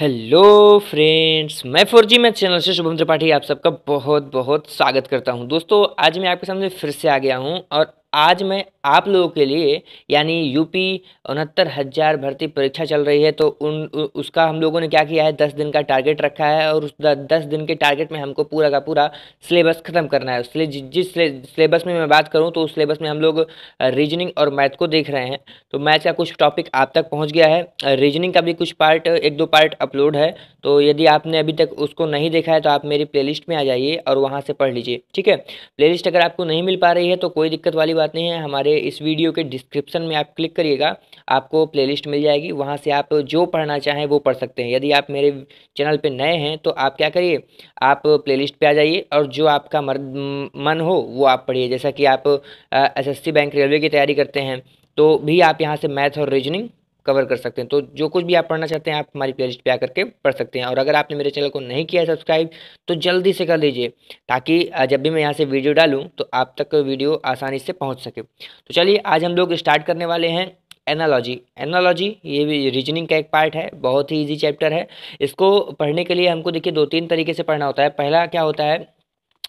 Hello friends, मैं 4G math channel से शुभम त्रिपाठी आप सबका बहुत बहुत स्वागत करता हूं। दोस्तों, आज मैं आपके सामने फिर से आ गया हूं और आज मैं आप लोगों के लिए यानी यूपी 69,000 भर्ती परीक्षा चल रही है तो उसका हम लोगों ने क्या किया है, 10 दिन का टारगेट रखा है और उस 10 दिन के टारगेट में हमको पूरा का पूरा सिलेबस ख़त्म करना है। इसलिए जिस सिलेबस में मैं बात करूँ तो उस सिलेबस में हम लोग रीजनिंग और मैथ को देख रहे हैं। तो मैथ का कुछ टॉपिक आप तक पहुंच गया है, रीजनिंग का भी कुछ पार्ट, एक दो पार्ट अपलोड है। तो यदि आपने अभी तक उसको नहीं देखा है तो आप मेरी प्लेलिस्ट में आ जाइए और वहां से पढ़ लीजिए, ठीक है। प्लेलिस्ट अगर आपको नहीं मिल पा रही है तो कोई दिक्कत वाली बात नहीं है, हमारे इस वीडियो के डिस्क्रिप्शन में आप क्लिक करिएगा, आपको प्लेलिस्ट मिल जाएगी, वहाँ से आप जो पढ़ना चाहें वो पढ़ सकते हैं। यदि आप मेरे चैनल पे नए हैं तो आप क्या करिए, आप प्लेलिस्ट पे आ जाइए और जो आपका मन हो वो आप पढ़िए। जैसा कि आप एसएससी बैंक रेलवे की तैयारी करते हैं तो भी आप यहाँ से मैथ और रीजनिंग कवर कर सकते हैं। तो जो कुछ भी आप पढ़ना चाहते हैं आप हमारी प्लेलिस्ट पे आकर के पढ़ सकते हैं। और अगर आपने मेरे चैनल को नहीं किया है सब्सक्राइब तो जल्दी से कर लीजिए, ताकि जब भी मैं यहाँ से वीडियो डालूँ तो आप तक वीडियो आसानी से पहुँच सके। तो चलिए आज हम लोग स्टार्ट करने वाले हैं एनालॉजी। एनालॉजी ये भी रीजनिंग का एक पार्ट है, बहुत ही ईजी चैप्टर है। इसको पढ़ने के लिए हमको देखिए दो तीन तरीके से पढ़ना होता है। पहला क्या होता है,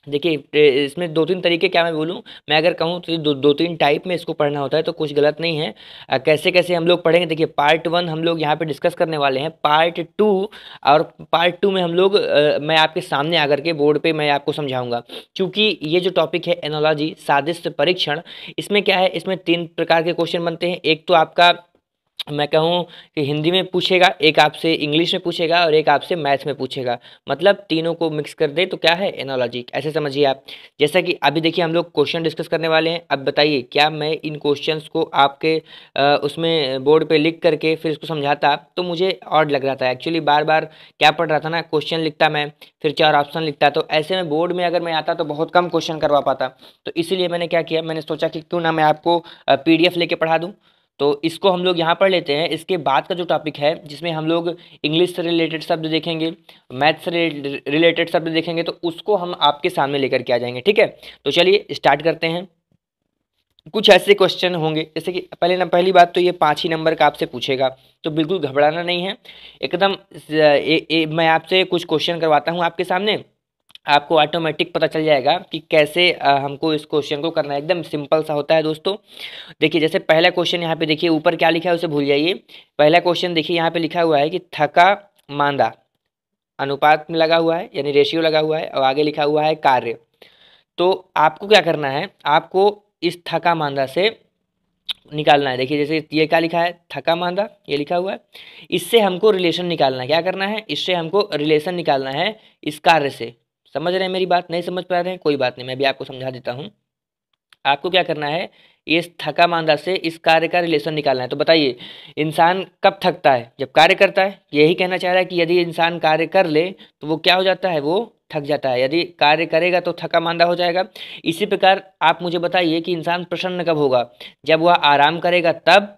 देखिए इसमें दो तीन तरीके, क्या मैं बोलूँ, मैं अगर कहूँ तो दो तीन टाइप में इसको पढ़ना होता है, तो कुछ गलत नहीं है। कैसे कैसे हम लोग पढ़ेंगे, देखिए पार्ट 1 हम लोग यहाँ पे डिस्कस करने वाले हैं, पार्ट 2 और पार्ट 2 में हम लोग मैं आपके सामने आकर के बोर्ड पे मैं आपको समझाऊंगा। क्योंकि ये जो टॉपिक है एनालॉजी सादृश्य परीक्षण, इसमें क्या है, इसमें 3 प्रकार के क्वेश्चन बनते हैं। एक तो आपका मैं कहूँ कि हिंदी में पूछेगा, एक आपसे इंग्लिश में पूछेगा और एक आपसे मैथ में पूछेगा। मतलब तीनों को मिक्स कर दे तो क्या है, एनालॉजी, ऐसे समझिए आप। जैसा कि अभी देखिए हम लोग क्वेश्चन डिस्कस करने वाले हैं। अब बताइए क्या मैं इन क्वेश्चंस को आपके उसमें बोर्ड पे लिख करके फिर इसको समझाता तो मुझे ऑड लग रहा था। एक्चुअली बार बार क्या पढ़ रहा था ना, क्वेश्चन लिखता मैं, फिर 4 ऑप्शन लिखता, तो ऐसे में बोर्ड में अगर मैं आता तो बहुत कम क्वेश्चन करवा पाता। तो इसीलिए मैंने क्या किया, मैंने सोचा कि क्यों ना मैं आपको PDF लेके पढ़ा दूँ। तो इसको हम लोग यहाँ पढ़ लेते हैं। इसके बाद का जो टॉपिक है जिसमें हम लोग इंग्लिश से रिलेटेड शब्द देखेंगे, मैथ से रिलेटेड शब्द देखेंगे, तो उसको हम आपके सामने लेकर के आ जाएंगे, ठीक है। तो चलिए स्टार्ट करते हैं। कुछ ऐसे क्वेश्चन होंगे जैसे कि पहली बात तो ये 5 ही नंबर का आपसे पूछेगा, तो बिल्कुल घबराना नहीं है एकदम। मैं आपसे कुछ क्वेश्चन करवाता हूँ आपके सामने, आपको ऑटोमेटिक पता चल जाएगा कि कैसे हमको इस क्वेश्चन को करना है। एकदम सिंपल सा होता है दोस्तों। देखिए जैसे पहला क्वेश्चन यहाँ पे देखिए, ऊपर क्या लिखा है उसे भूल जाइए। पहला क्वेश्चन देखिए यहाँ पे लिखा हुआ है कि थका मांदा, अनुपात में लगा हुआ है यानी रेशियो लगा हुआ है, और आगे लिखा हुआ है कार्य। तो आपको क्या करना है, आपको इस थका मांदा से निकालना है। देखिए जैसे ये क्या लिखा है, थका मांदा, ये लिखा हुआ है, इससे हमको रिलेशन निकालना है। क्या करना है, इससे हमको रिलेशन निकालना है इस कार्य से। समझ रहे हैं मेरी बात, नहीं समझ पा रहे हैं कोई बात नहीं, मैं भी आपको समझा देता हूँ। आपको क्या करना है, इस थका मांदा से इस कार्य का रिलेशन निकालना है। तो बताइए इंसान कब थकता है, जब कार्य करता है। यही कहना चाह रहा है कि यदि इंसान कार्य कर ले तो वो क्या हो जाता है, वो थक जाता है। यदि कार्य करेगा तो थका मांदा हो जाएगा। इसी प्रकार आप मुझे बताइए कि इंसान प्रसन्न कब होगा, जब वह आराम करेगा तब,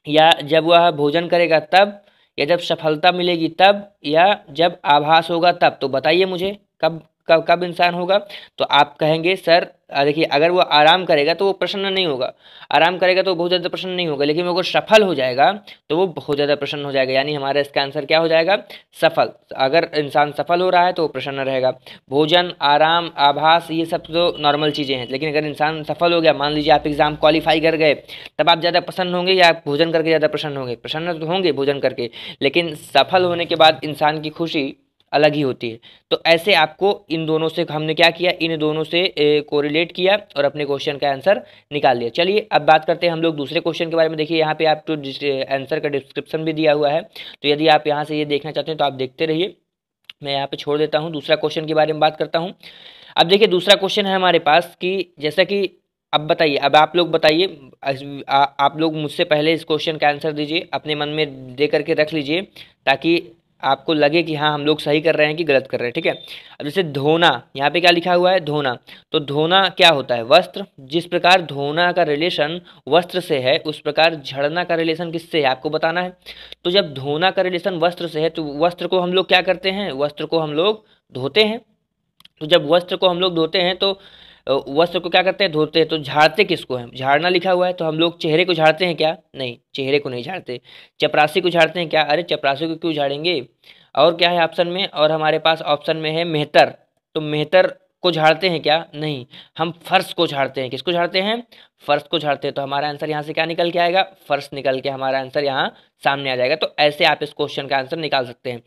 या जब वह भोजन करेगा तब, या जब सफलता मिलेगी तब, या जब आभास होगा तब। तो बताइए मुझे कब कब कब इंसान होगा। तो आप कहेंगे सर देखिए अगर वो आराम करेगा तो वो प्रसन्न नहीं होगा, आराम करेगा तो वो बहुत ज़्यादा प्रसन्न नहीं होगा, लेकिन वो अगर सफल हो जाएगा तो वो बहुत ज़्यादा प्रसन्न हो जाएगा। यानी हमारा इसका आंसर क्या हो जाएगा, सफल। अगर इंसान सफल हो रहा है तो वो प्रसन्न रहेगा। भोजन, आराम, आभास, ये सब तो नॉर्मल चीज़ें हैं, लेकिन अगर इंसान सफल हो गया, मान लीजिए आप एग्ज़ाम क्वालिफाई कर गए, तब आप ज़्यादा प्रसन्न होंगे या आप भोजन करके ज़्यादा प्रसन्न होंगे। प्रसन्न तो होंगे भोजन करके, लेकिन सफल होने के बाद इंसान की खुशी अलग ही होती है। तो ऐसे आपको इन दोनों से हमने क्या किया, इन दोनों से कोरिलेट किया और अपने क्वेश्चन का आंसर निकाल लिया। चलिए अब बात करते हैं हम लोग दूसरे क्वेश्चन के बारे में। देखिए यहाँ पे आपको आंसर का डिस्क्रिप्शन भी दिया हुआ है, तो यदि आप यहाँ से ये देखना चाहते हैं तो आप देखते रहिए। मैं यहाँ पे छोड़ देता हूँ, दूसरा क्वेश्चन के बारे में बात करता हूँ। अब देखिए दूसरा क्वेश्चन है हमारे पास कि जैसा कि, अब बताइए, अब आप लोग बताइए, आप लोग मुझसे पहले इस क्वेश्चन का आंसर दीजिए, अपने मन में दे करके रख लीजिए, ताकि आपको लगे कि हाँ हम लोग सही कर रहे हैं कि गलत कर रहे हैं, ठीक है। अब जैसे धोना, यहाँ पे क्या लिखा हुआ है, धोना। तो धोना क्या होता है, वस्त्र। जिस प्रकार धोना का रिलेशन वस्त्र से है उस प्रकार झड़ना का रिलेशन किससे है, आपको बताना है। तो जब धोना का रिलेशन वस्त्र से है तो वस्त्र को हम लोग क्या करते हैं, वस्त्र को हम लोग धोते हैं। तो जब वस्त्र को हम लोग धोते हैं तो वस्त्र को क्या करते हैं, धोते हैं। तो झाड़ते किसको हैं, झाड़ना लिखा हुआ है, तो हम लोग चेहरे को झाड़ते हैं क्या, नहीं, चेहरे को नहीं झाड़ते। चपरासी को झाड़ते हैं क्या, अरे चपरासी को क्यों झाड़ेंगे। और क्या है ऑप्शन में, और हमारे पास ऑप्शन में है मेहतर, तो मेहतर को झाड़ते हैं क्या, नहीं, हम फर्श को झाड़ते हैं। किसको झाड़ते हैं, फर्श को झाड़ते हैं। तो हमारा आंसर यहाँ से क्या निकल के आएगा, फर्श निकल के हमारा आंसर यहाँ सामने आ जाएगा। तो ऐसे आप इस क्वेश्चन का आंसर निकाल सकते हैं।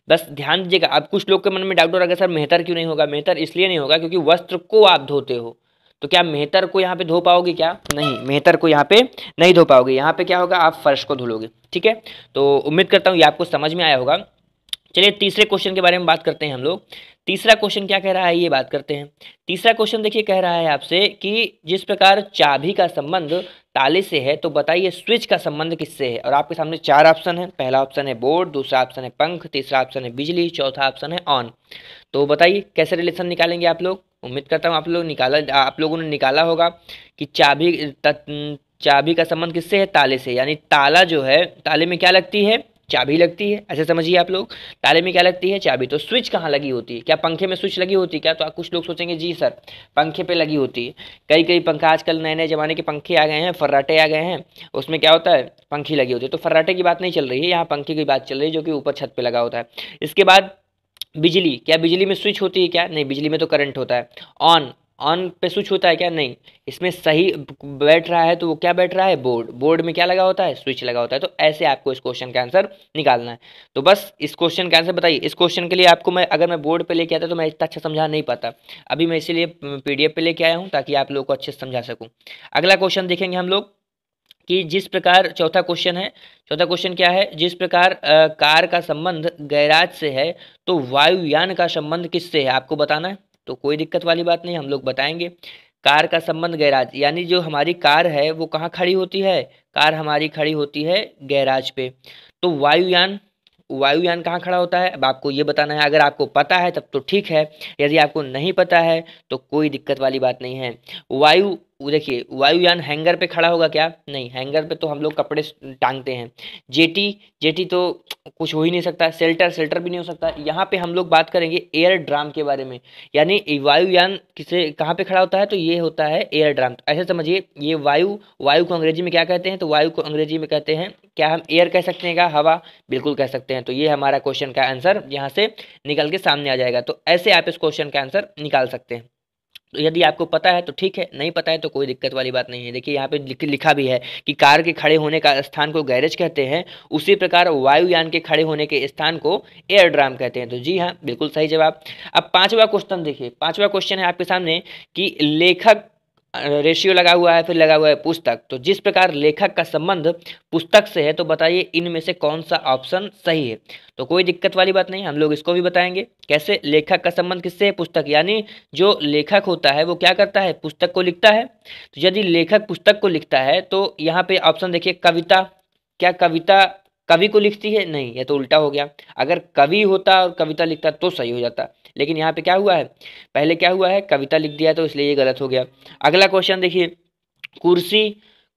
बस ध्यान दीजिएगा, अब कुछ लोग के मन में डाउट हो रहा है सर मेहतर क्यों नहीं होगा। मेहतर इसलिए नहीं होगा क्योंकि वस्त्र को आप धोते हो, तो क्या मेहतर को यहाँ पे धो पाओगे क्या, नहीं, मेहतर को यहाँ पे नहीं धो पाओगे। यहाँ पे क्या होगा, आप फर्श को धुलोगे। ठीक है, तो उम्मीद करता हूँ ये आपको समझ में आया होगा। चलिए तीसरे क्वेश्चन के बारे में बात करते हैं हम लोग। तीसरा क्वेश्चन क्या कह रहा है ये बात करते हैं। तीसरा क्वेश्चन देखिए कह रहा है आपसे कि जिस प्रकार चाबी का संबंध ताले से है तो बताइए स्विच का संबंध किससे है। और आपके सामने चार ऑप्शन है, पहला ऑप्शन है बोर्ड, दूसरा ऑप्शन है पंख, तीसरा ऑप्शन है बिजली, चौथा ऑप्शन है ऑन। तो बताइए कैसे रिलेशन निकालेंगे आप लोग। उम्मीद करता हूँ आप लोगों ने निकाला होगा कि चाबी का संबंध किससे है, ताले से। यानी ताला जो है, ताले में क्या लगती है, चाबी लगती है। ऐसे समझिए आप लोग, ताले में क्या लगती है, चाबी। तो स्विच कहाँ लगी होती है, क्या पंखे में स्विच लगी होती है क्या। तो आप कुछ लोग सोचेंगे जी सर पंखे पे लगी होती है। कई कई पंखा, आजकल नए नए जमाने के पंखे आ गए हैं, फर्राटे आ गए हैं, उसमें क्या होता है, पंखी लगी होती है। तो फर्राटे की बात नहीं चल रही है, यहाँ पंखे की बात चल रही है, जो कि ऊपर छत पे लगा होता है। इसके बाद बिजली, क्या बिजली में स्विच होती है क्या, नहीं, बिजली में तो करंट होता है। ऑन, ऑन पे स्विच होता है क्या, नहीं। इसमें सही बैठ रहा है तो वो क्या बैठ रहा है, बोर्ड, बोर्ड में क्या लगा होता है, स्विच लगा होता है। तो ऐसे आपको इस क्वेश्चन का आंसर निकालना है। तो बस इस क्वेश्चन का आंसर बताइए। इस क्वेश्चन के लिए आपको अगर मैं बोर्ड पे लेके आता तो मैं इतना अच्छा समझा नहीं पाता। अभी मैं इसीलिए PDF पे लेके आया हूँ ताकि आप लोग को अच्छे से समझा सकूँ। अगला क्वेश्चन देखेंगे हम लोग कि जिस प्रकार, चौथा क्वेश्चन है, चौथा क्वेश्चन क्या है, जिस प्रकार कार का संबंध गैराज से है तो वायुयान का संबंध किससे है, आपको बताना है। तो कोई दिक्कत वाली बात नहीं, हम लोग बताएंगे। कार का संबंध गैराज, यानी जो हमारी कार है वो कहाँ खड़ी होती है, कार हमारी खड़ी होती है गैराज पे। तो वायुयान, वायुयान कहाँ खड़ा होता है, अब आपको ये बताना है। अगर आपको पता है तब तो ठीक है, यदि आपको नहीं पता है तो कोई दिक्कत वाली बात नहीं है। देखिए वायुयान हैंगर पे खड़ा होगा क्या, नहीं, हैंगर पे तो हम लोग कपड़े टांगते हैं। जेटी, जेटी तो कुछ हो ही नहीं सकता। शेल्टर, शेल्टर भी नहीं हो सकता। यहाँ पे हम लोग बात करेंगे एयर ड्राम के बारे में, यानी वायुयान किसे कहाँ पे खड़ा होता है, तो ये होता है एयर ड्राम। ऐसे समझिए, ये वायु, वायु को अंग्रेजी में क्या कहते हैं, तो वायु को अंग्रेजी में कहते हैं, क्या हम एयर कह सकते हैं क्या, हवा, बिल्कुल कह सकते हैं। तो ये हमारा क्वेश्चन का आंसर यहाँ से निकल के सामने आ जाएगा। तो ऐसे आप इस क्वेश्चन का आंसर निकाल सकते हैं। तो यदि आपको पता है तो ठीक है, नहीं पता है तो कोई दिक्कत वाली बात नहीं है। देखिए यहाँ पे लिखा भी है कि कार के खड़े होने का स्थान को गैरेज कहते हैं, उसी प्रकार वायुयान के खड़े होने के स्थान को एयर ड्राम कहते हैं। तो जी हाँ, बिल्कुल सही जवाब। अब पांचवा क्वेश्चन देखिए, पांचवा क्वेश्चन है आपके सामने कि लेखक, रेशियो लगा हुआ है, फिर लगा हुआ है पुस्तक। तो जिस प्रकार लेखक का संबंध पुस्तक से है तो बताइए इनमें से कौन सा ऑप्शन सही है। तो कोई दिक्कत वाली बात नहीं, हम लोग इसको भी बताएंगे। कैसे, लेखक का संबंध किससे है, पुस्तक, यानी जो लेखक होता है वो क्या करता है, पुस्तक को लिखता है। तो यदि लेखक पुस्तक को लिखता है तो यहाँ पे ऑप्शन देखिए, कविता, क्या कविता कवि को लिखती है, नहीं, ये तो उल्टा हो गया। अगर कवि होता और कविता लिखता तो सही हो जाता, लेकिन यहाँ पे क्या हुआ है, पहले क्या हुआ है, कविता लिख दिया, तो इसलिए ये गलत हो गया। अगला क्वेश्चन देखिए, कुर्सी,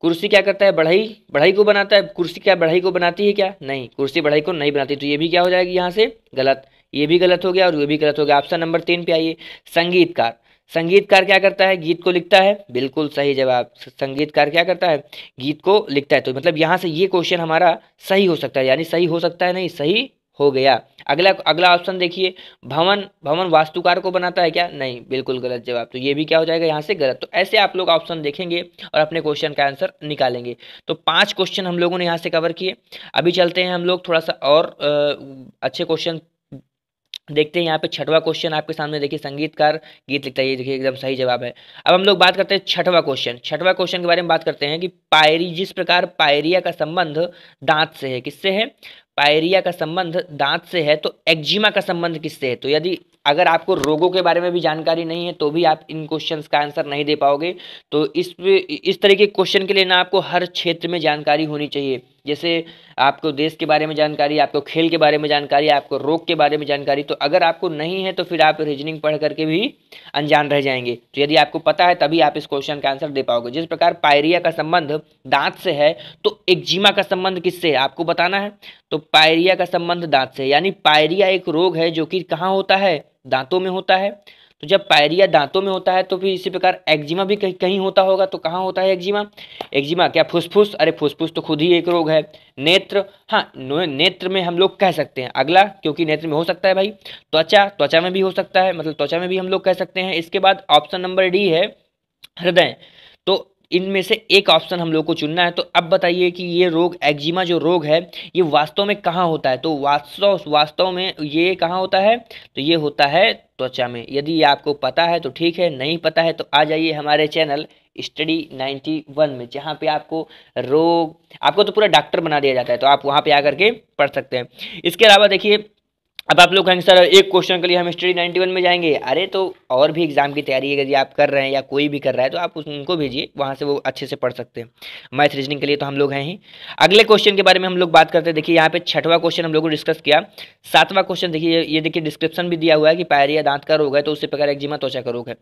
कुर्सी क्या करता है, बढ़ई, बढ़ई को बनाता है। कुर्सी क्या बढ़ई को बनाती है क्या, नहीं, कुर्सी बढ़ई को नहीं बनाती। तो ये भी क्या हो जाएगी यहाँ से गलत, ये भी गलत हो गया और ये भी गलत हो गया। ऑप्शन नंबर 3 पे आइए, संगीतकार, संगीतकार क्या करता है, गीत को लिखता है, बिल्कुल सही जवाब। संगीतकार क्या करता है, गीत को लिखता है। तो मतलब यहाँ से ये क्वेश्चन हमारा सही हो सकता है, यानी सही हो सकता है, नहीं, सही हो गया। अगला अगला ऑप्शन देखिए, भवन, भवन वास्तुकार को बनाता है क्या, नहीं, बिल्कुल गलत जवाब। तो ये भी क्या हो जाएगा यहाँ से गलत। तो ऐसे आप लोग ऑप्शन देखेंगे और अपने क्वेश्चन का आंसर निकालेंगे। तो 5 क्वेश्चन हम लोगों ने यहाँ से कवर किए। अभी चलते हैं हम लोग थोड़ा सा और अच्छे क्वेश्चन देखते हैं। यहाँ पे छठवां क्वेश्चन आपके सामने देखिए, संगीतकार गीत लिखता है, ये देखिए एकदम सही जवाब है। अब हम लोग बात करते हैं छठवां क्वेश्चन। छठवां क्वेश्चन के बारे में बात करते हैं कि पायरी, जिस प्रकार पायरिया का संबंध दांत से है, किससे है, पायरिया का संबंध दांत से है तो एक्जिमा का संबंध किससे है। तो यदि अगर आपको रोगों के बारे में भी जानकारी नहीं है तो भी आप इन क्वेश्चंस का आंसर नहीं दे पाओगे। तो इस तरीके के क्वेश्चन के लिए ना आपको हर क्षेत्र में जानकारी होनी चाहिए। जैसे आपको देश के बारे में जानकारी, आपको खेल के बारे में जानकारी, आपको रोग के बारे में जानकारी। तो अगर आपको नहीं है तो फिर आप रीजनिंग पढ़ करके भी अनजान रह जाएंगे। तो यदि आपको पता है तभी आप इस क्वेश्चन का आंसर दे पाओगे। जिस प्रकार पायरिया का संबंध दांत से है तो एक्जिमा का संबंध किससे है, आपको बताना है। तो पायरिया का संबंध दांत से, यानी पायरिया एक रोग है जो कि कहाँ होता है, दांतों में होता है। तो जब पायरिया दांतों में होता है तो फिर इसी प्रकार एक्जिमा भी कहीं कहीं होता होगा, तो कहाँ होता है एक्जिमा? एक्जिमा क्या फुसफुस? अरे फुसफुस तो खुद ही एक रोग है। नेत्र, हाँ नेत्र में हम लोग कह सकते हैं अगला, क्योंकि नेत्र में हो सकता है भाई। त्वचा, त्वचा में भी हो सकता है, मतलब त्वचा में भी हम लोग कह सकते हैं। इसके बाद ऑप्शन नंबर डी है हृदय। तो इनमें से एक ऑप्शन हम लोग को चुनना है। तो अब बताइए कि ये रोग एक्जिमा जो रोग है ये वास्तव में कहाँ होता है? तो वास्तव वास्तव में ये कहाँ होता है? तो ये होता है त्वचा में। यदि ये आपको पता है तो ठीक है, नहीं पता है तो आ जाइए हमारे चैनल स्टडी 91 में, जहाँ पे आपको रोग, आपको तो पूरा डॉक्टर बना दिया जाता है, तो आप वहाँ पे आकर के पढ़ सकते हैं। इसके अलावा देखिए, अब आप लोग कहेंगे सर एक क्वेश्चन के लिए हम स्टडी 91 में जाएंगे। अरे तो और भी एग्जाम की तैयारी यदि आप कर रहे हैं या कोई भी कर रहा है तो आप उनको भेजिए, वहाँ से वो अच्छे से पढ़ सकते हैं। मैथ रीजनिंग के लिए तो हम लोग हैं ही। अगले क्वेश्चन के बारे में हम लोग बात करते हैं। देखिए यहाँ पे छठवां क्वेश्चन हम लोग को डिस्कस किया। सातवां क्वेश्चन देखिए, ये देखिए डिस्क्रिप्शन भी दिया हुआ है कि पायरिया दांत का रोग है, तो उसी प्रकार एक्जिमा त्वचा का रोग है।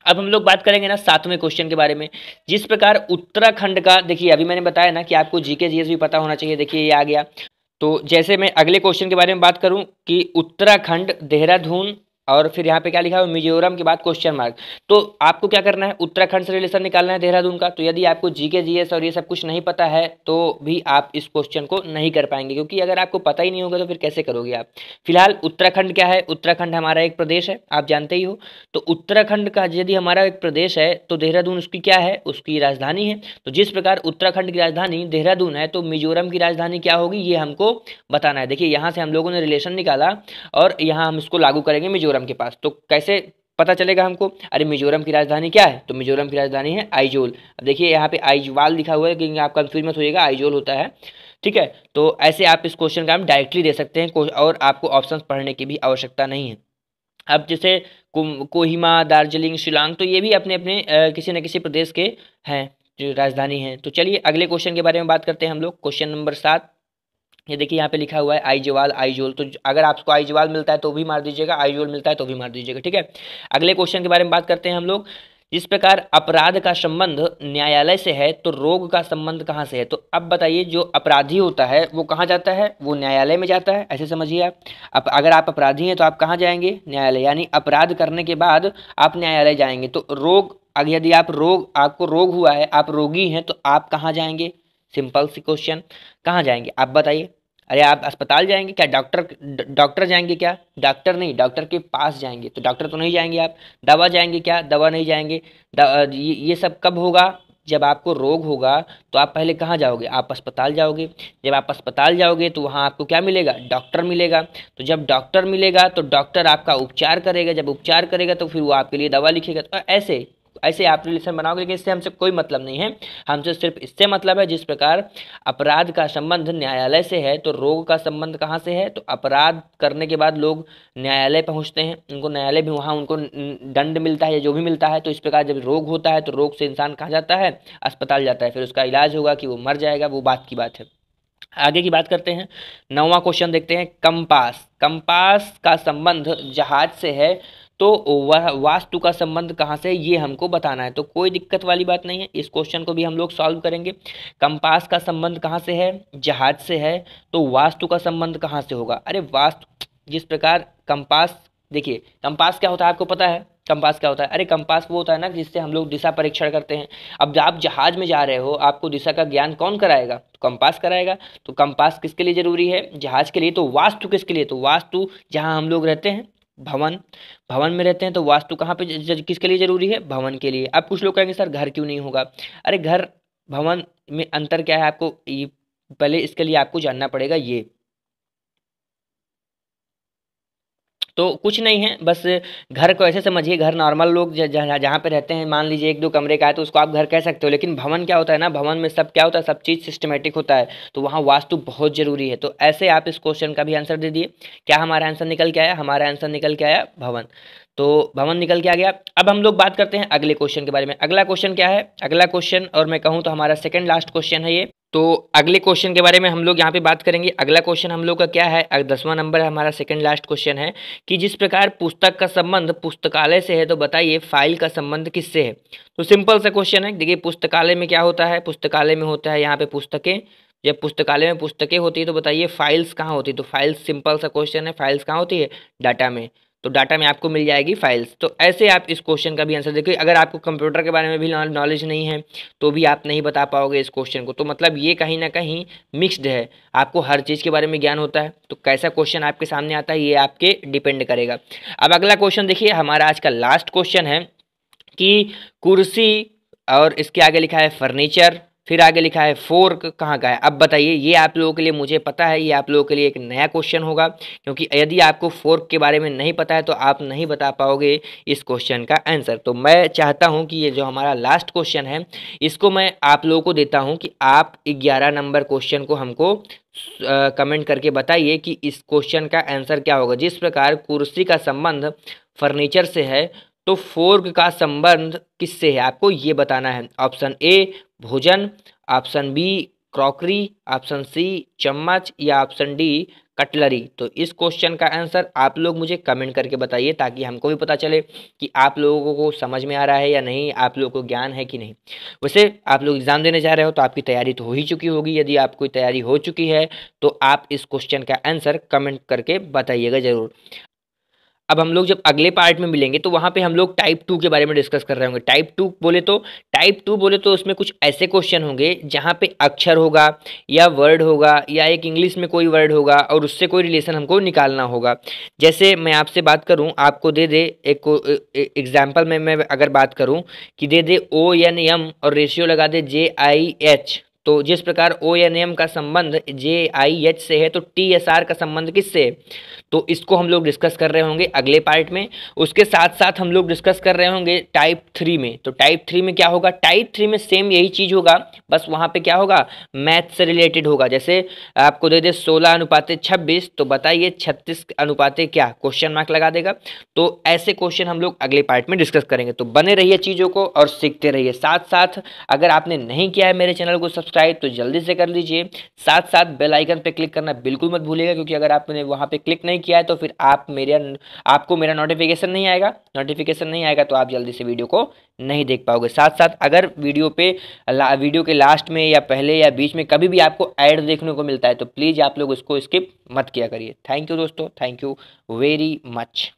अब हम लोग बात करेंगे ना सातवें क्वेश्चन के बारे में। जिस प्रकार उत्तराखंड का, देखिए अभी मैंने बताया ना कि आपको जीके जीएस भी पता होना चाहिए। देखिए ये आ गया। तो जैसे मैं अगले क्वेश्चन के बारे में बात करूं कि उत्तराखंड, देहरादून और फिर यहाँ पे क्या लिखा है मिजोरम के बाद क्वेश्चन मार्क। तो आपको क्या करना है, उत्तराखंड से रिलेशन निकालना है देहरादून का। तो यदि आपको जीके जीएस और ये सब कुछ नहीं पता है तो भी आप इस क्वेश्चन को नहीं कर पाएंगे, क्योंकि अगर आपको पता ही नहीं होगा तो फिर कैसे करोगे आप। फिलहाल उत्तराखंड क्या है? उत्तराखंड हमारा एक प्रदेश है, आप जानते ही हो। तो उत्तराखंड का यदि हमारा एक प्रदेश है तो देहरादून उसकी क्या है? उसकी राजधानी है। तो जिस प्रकार उत्तराखंड की राजधानी देहरादून है तो मिजोरम की राजधानी क्या होगी, ये हमको बताना है। देखिए यहाँ से हम लोगों ने रिलेशन निकाला और यहाँ हम इसको लागू करेंगे मिजोरम के पास। तो कैसे पता चलेगा हमको? अरे मिजोरम की राजधानी क्या है? तो मिजोरम की राजधानी है आइजोल। अब देखिए यहाँ पे आइजवाल लिखा हुआ है, क्योंकि आप कंफ्यूज मत होइएगा, आइजोल होता है। ठीक है, तो ऐसे आप इस क्वेश्चन का हम डायरेक्टली दे सकते हैं और आपको ऑप्शंस पढ़ने की भी आवश्यकता नहीं है। अब जैसे कोहिमा, दार्जिलिंग, शिलांग, तो ये भी अपने अपने किसी न किसी प्रदेश के हैं जो राजधानी है। तो चलिए अगले क्वेश्चन के बारे में बात करते हैं हम लोग। क्वेश्चन नंबर 7, ये देखिए यहाँ पे लिखा हुआ है आइजवाल, आइजोल। तो अगर आपको आइजवाल मिलता है तो भी मार दीजिएगा, आइजोल मिलता है तो भी मार दीजिएगा। ठीक है, अगले क्वेश्चन के बारे में बात करते हैं हम लोग। जिस प्रकार अपराध का संबंध न्यायालय से है तो रोग का संबंध कहाँ से है? तो अब बताइए, जो अपराधी होता है वो कहाँ जाता है? वो न्यायालय में जाता है, ऐसे समझिए आप। अब अगर आप अपराधी हैं तो आप कहाँ जाएंगे? न्यायालय। यानी अपराध करने के बाद आप न्यायालय जाएंगे। तो रोग, अगर यदि आपको रोग हुआ है, आप रोगी हैं, तो आप कहाँ जाएंगे? सिंपल सी क्वेश्चन, कहाँ जाएंगे आप बताइए? अरे आप अस्पताल जाएंगे क्या? डॉक्टर जाएंगे क्या? डॉक्टर नहीं, डॉक्टर के पास जाएंगे। तो डॉक्टर तो नहीं जाएंगे आप। दवा जाएंगे क्या? दवा नहीं जाएंगे। ये सब कब होगा? जब आपको रोग होगा तो आप पहले कहाँ जाओगे? आप अस्पताल जाओगे। जब आप अस्पताल जाओगे तो वहाँ आपको क्या मिलेगा? डॉक्टर मिलेगा। तो जब डॉक्टर मिलेगा तो डॉक्टर आपका उपचार करेगा। जब उपचार करेगा तो फिर वो आपके लिए दवा लिखेगा। तो ऐसे ऐसे आप रिलेशन बनाओगे, लेकिन इससे हमसे कोई मतलब नहीं है। हमसे सिर्फ इससे मतलब है, जिस प्रकार अपराध का संबंध न्यायालय से है तो रोग का संबंध कहाँ से है? तो अपराध करने के बाद लोग न्यायालय पहुँचते हैं, उनको न्यायालय भी, वहाँ उनको दंड मिलता है या जो भी मिलता है। तो इस प्रकार जब रोग होता है तो रोग से इंसान कहाँ जाता है? अस्पताल जाता है। फिर उसका इलाज होगा कि वो मर जाएगा, वो बात की बात है। आगे की बात करते हैं। 9वां क्वेश्चन देखते हैं। कंपास, कंपास का संबंध जहाज से है तो वह वास्तु का संबंध कहाँ से है, ये हमको बताना है। तो कोई दिक्कत वाली बात नहीं है, इस क्वेश्चन को भी हम लोग सॉल्व करेंगे। कंपास का संबंध कहाँ से है? जहाज से है। तो वास्तु का संबंध कहाँ से होगा? अरे वास्तु, जिस प्रकार कंपास, देखिए कंपास क्या होता है आपको पता है? कंपास क्या होता है? अरे कंपास वो होता है ना जिससे हम लोग दिशा परीक्षण करते हैं। अब आप जहाज में जा रहे हो, आपको दिशा का ज्ञान कौन कराएगा? तो कंपास कराएगा। तो कंपास किसके लिए जरूरी है? जहाज के लिए। तो वास्तु किसके लिए? तो वास्तु जहाँ हम लोग रहते हैं, भवन, भवन में रहते हैं, तो वास्तु कहाँ पे किसके लिए जरूरी है? भवन के लिए। अब कुछ लोग कहेंगे सर घर क्यों नहीं होगा? अरे घर भवन में अंतर क्या है आपको ये पहले इसके लिए आपको जानना पड़ेगा। ये तो कुछ नहीं है, बस घर को ऐसे समझिए, घर नॉर्मल लोग जहाँ पे रहते हैं, मान लीजिए एक दो कमरे का है तो उसको आप घर कह सकते हो। लेकिन भवन क्या होता है ना, भवन में सब क्या होता है? सब चीज़ सिस्टमेटिक होता है। तो वहाँ वास्तु बहुत जरूरी है। तो ऐसे आप इस क्वेश्चन का भी आंसर दे दिए। क्या हमारा आंसर निकल के आया? हमारा आंसर निकल के आया भवन। तो भवन निकल के आ गया। अब हम लोग बात करते हैं अगले क्वेश्चन के बारे में। अगला क्वेश्चन क्या है? अगला क्वेश्चन, और मैं कहूँ तो हमारा सेकंड लास्ट क्वेश्चन है ये। तो अगले क्वेश्चन के बारे में हम लोग यहाँ पे बात करेंगे। अगला क्वेश्चन हम लोग का क्या है? 10वां नंबर है हमारा, सेकंड लास्ट क्वेश्चन है कि जिस प्रकार पुस्तक का संबंध पुस्तकालय से है तो बताइए फाइल का संबंध किससे है? तो सिंपल सा क्वेश्चन है। देखिए पुस्तकालय में क्या होता है? पुस्तकालय में होता है यहाँ पे पुस्तकें। जब पुस्तकालय में पुस्तकें होती है तो बताइए फाइल्स कहाँ होती है? तो फाइल्स, सिंपल सा क्वेश्चन है, फाइल्स कहाँ होती है? डाटा में। तो डाटा में आपको मिल जाएगी फाइल्स। तो ऐसे आप इस क्वेश्चन का भी आंसर देखिए। अगर आपको कंप्यूटर के बारे में भी नॉलेज नहीं है तो भी आप नहीं बता पाओगे इस क्वेश्चन को। तो मतलब ये कहीं ना कहीं मिक्स्ड है, आपको हर चीज़ के बारे में ज्ञान होता है, तो कैसा क्वेश्चन आपके सामने आता है ये आपके डिपेंड करेगा। अब अगला क्वेश्चन देखिए, हमारा आज का लास्ट क्वेश्चन है कि कुर्सी और इसके आगे लिखा है फर्नीचर, फिर आगे लिखा है फोर्क, कहाँ का है। अब बताइए, ये आप लोगों के लिए, मुझे पता है ये आप लोगों के लिए एक नया क्वेश्चन होगा, क्योंकि यदि आपको फोर्क के बारे में नहीं पता है तो आप नहीं बता पाओगे इस क्वेश्चन का आंसर। तो मैं चाहता हूं कि ये जो हमारा लास्ट क्वेश्चन है इसको मैं आप लोगों को देता हूं कि आप 11 नंबर क्वेश्चन को हमको कमेंट करके बताइए कि इस क्वेश्चन का आंसर क्या होगा। जिस प्रकार कुर्सी का संबंध फर्नीचर से है तो फोर्क का संबंध किससे है, आपको ये बताना है। ऑप्शन ए भोजन, option B crockery, option C चम्मच, या ऑप्शन डी कटलरी। तो इस क्वेश्चन का आंसर आप लोग मुझे कमेंट करके बताइए, ताकि हमको भी पता चले कि आप लोगों को समझ में आ रहा है या नहीं, आप लोगों को ज्ञान है कि नहीं। वैसे आप लोग एग्जाम देने जा रहे हो तो आपकी तैयारी तो हो ही चुकी होगी। यदि आपकी तैयारी हो चुकी है तो आप इस क्वेश्चन का आंसर कमेंट करके बताइएगा ज़रूर। अब हम लोग जब अगले पार्ट में मिलेंगे तो वहाँ पे हम लोग टाइप 2 के बारे में डिस्कस कर रहे होंगे। टाइप टू बोले तो उसमें कुछ ऐसे क्वेश्चन होंगे जहाँ पे अक्षर होगा या वर्ड होगा या एक इंग्लिश में कोई वर्ड होगा और उससे कोई रिलेशन हमको निकालना होगा। जैसे मैं आपसे बात करूँ, आपको दे दे एक एग्जाम्पल में मैं अगर बात करूँ कि दे दे ONM और रेशियो लगा दे JIH, तो जिस प्रकार ONM का संबंध JIH से है तो TSR का संबंध किससे है, तो इसको हम लोग डिस्कस कर रहे होंगे अगले पार्ट में। उसके साथ साथ हम लोग डिस्कस कर रहे होंगे टाइप 3 में। तो टाइप 3 में क्या होगा, टाइप 3 में सेम यही चीज़ होगा, बस वहाँ पे क्या होगा, मैथ से रिलेटेड होगा। जैसे आपको दे दे 16:26, तो बताइए 36 अनुपाते क्या, क्वेश्चन मार्क लगा देगा। तो ऐसे क्वेश्चन हम लोग अगले पार्ट में डिस्कस करेंगे। तो बने रहिए चीज़ों को और सीखते रहिए। साथ साथ अगर आपने नहीं किया है मेरे चैनल को सब्सक्राइब तो जल्दी से कर लीजिए। साथ साथ बेल आइकन पे क्लिक करना बिल्कुल मत भूलिएगा, क्योंकि अगर आपने वहाँ पे क्लिक नहीं किया है तो फिर आपको मेरा नोटिफिकेशन नहीं आएगा तो आप जल्दी से वीडियो को नहीं देख पाओगे। साथ साथ अगर वीडियो के लास्ट में या पहले या बीच में कभी भी आपको ऐड देखने को मिलता है तो प्लीज़ आप लोग उसको स्किप मत किया करिए। थैंक यू दोस्तों, थैंक यू वेरी मच।